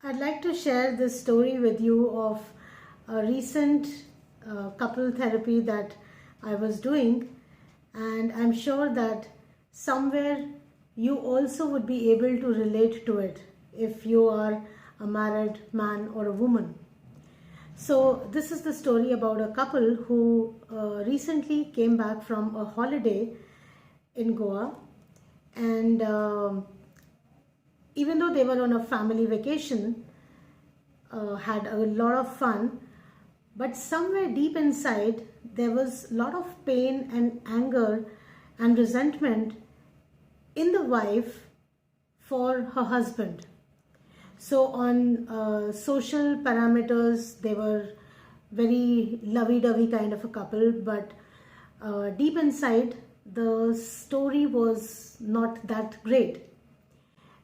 I'd like to share this story with you of a recent couple therapy that I was doing, and I'm sure that somewhere you also would be able to relate to it if you are a married man or a woman. So, this is the story about a couple who recently came back from a holiday in Goa, and even though they were on a family vacation, had a lot of fun, but somewhere deep inside there was a lot of pain and anger and resentment in the wife for her husband. So, on social parameters, they were very lovey dovey kind of a couple, but deep inside, the story was not that great.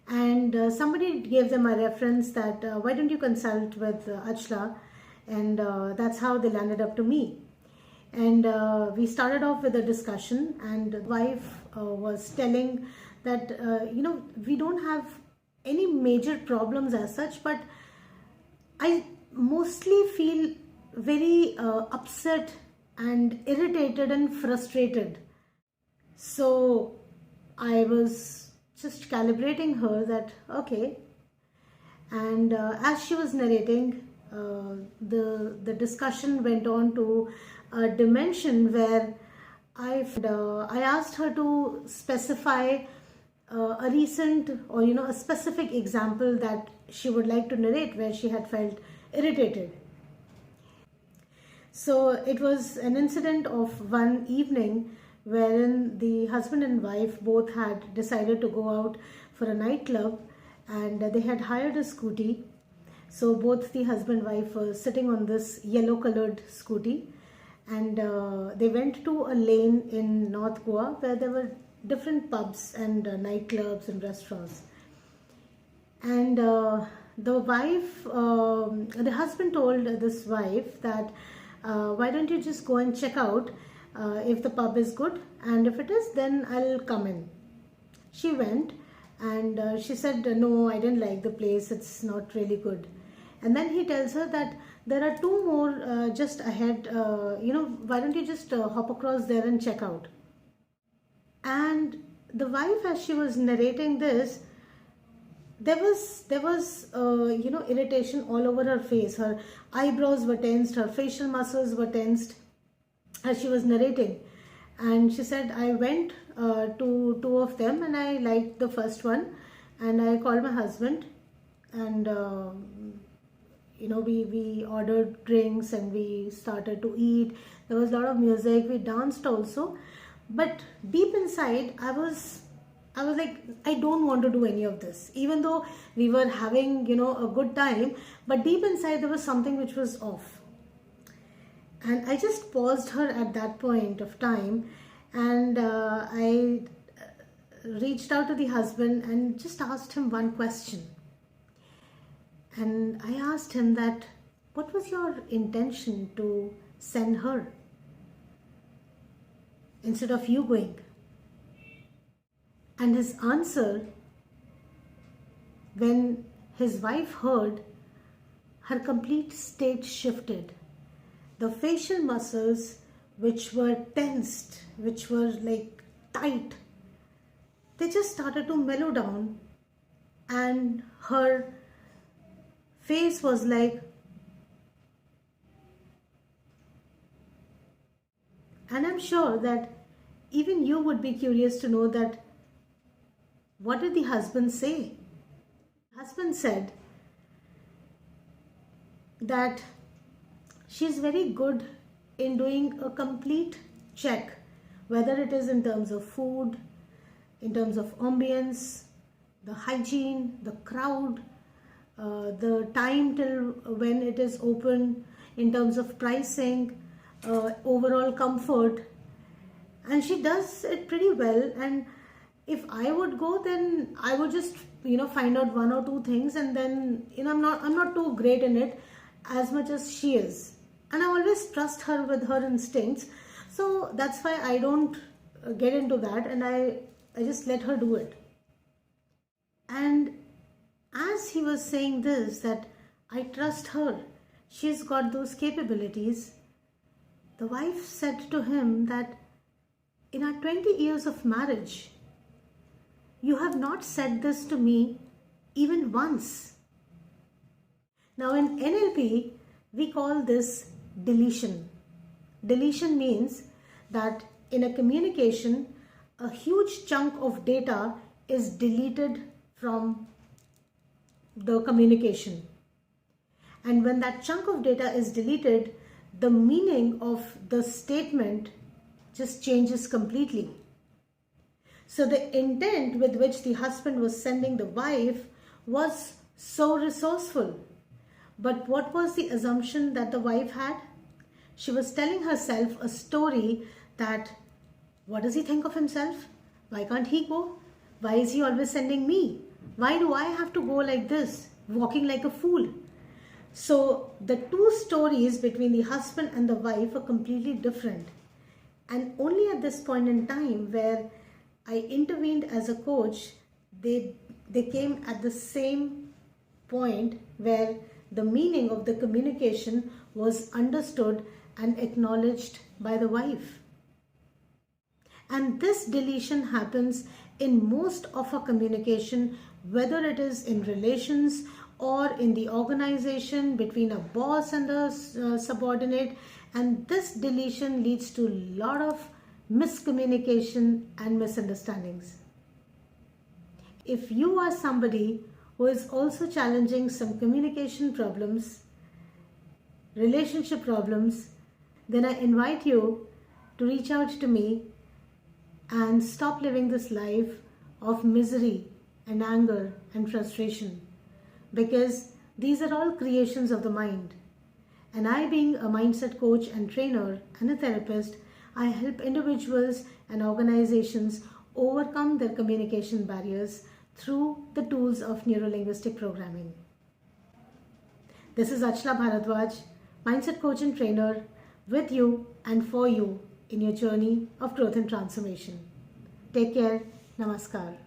And somebody gave them a reference that why don't you consult with Achla, and that's how they landed up to me. And we started off with a discussion, and the wife was telling that we don't have any major problems as such, but I mostly feel very upset and irritated and frustrated. So I was just calibrating her that okay, and as she was narrating, the discussion went on to a dimension where I asked her to specify a recent or a specific example that she would like to narrate where she had felt irritated. So it was an incident of one evening wherein the husband and wife both had decided to go out for a nightclub, and they had hired a scooty. So both the husband and wife were sitting on this yellow colored scooty, and they went to a lane in North Goa where there were different pubs and nightclubs and restaurants. And the husband told this wife that why don't you just go and check out if the pub is good, and if it is, then I'll come in. She went, and she said, no, I didn't like the place, it's not really good. And then he tells her that there are two more just ahead, why don't you just hop across there and check out. And the wife, as she was narrating this, there was irritation all over her face. Her eyebrows were tensed, her facial muscles were tensed as she was narrating. And she said, I went to two of them, and I liked the first one, and I called my husband, and we ordered drinks and we started to eat. There was a lot of music, we danced also, but deep inside I was like, I don't want to do any of this, even though we were having a good time, but deep inside there was something which was off. And I just paused her at that point of time, and I reached out to the husband and just asked him one question. And I asked him that, what was your intention to send her instead of you going? And his answer, when his wife heard, her complete state shifted. The facial muscles, which were tensed, which were like tight, they just started to mellow down, and her face was like, and I'm sure that even you would be curious to know that what did the husband say? The husband said that she's very good in doing a complete check, whether it is in terms of food, in terms of ambience, the hygiene, the crowd, the time till when it is open, in terms of pricing, overall comfort, and she does it pretty well. And if I would go, then I would just find out one or two things, and then I'm not too great in it as much as she is, and I always trust her with her instincts. So that's why I don't get into that, and I just let her do it. And As he was saying this, that I trust her, she's got those capabilities, the wife said to him that in our 20 years of marriage, you have not said this to me even once. Now in NLP, we call this deletion. Deletion means that in a communication, a huge chunk of data is deleted from the communication. And when that chunk of data is deleted, the meaning of the statement just changes completely. So the intent with which the husband was sending the wife was so resourceful. But what was the assumption that the wife had? She was telling herself a story that, what does he think of himself? Why can't he go? Why is he always sending me? Why do I have to go like this, walking like a fool? So the two stories between the husband and the wife are completely different. And only at this point in time where I intervened as a coach, they came at the same point where the meaning of the communication was understood and acknowledged by the wife. And this deletion happens in most of our communication, whether it is in relations or in the organization between a boss and a subordinate. And this deletion leads to a lot of miscommunication and misunderstandings. If you are somebody who is also challenging some communication problems, relationship problems, then I invite you to reach out to me and stop living this life of misery and anger and frustration, because these are all creations of the mind. And I, being a mindset coach and trainer and a therapist, I help individuals and organizations overcome their communication barriers through the tools of neuro-linguistic programming. This is Achla Bharadwaj, mindset coach and trainer, with you and for you in your journey of growth and transformation. Take care. Namaskar.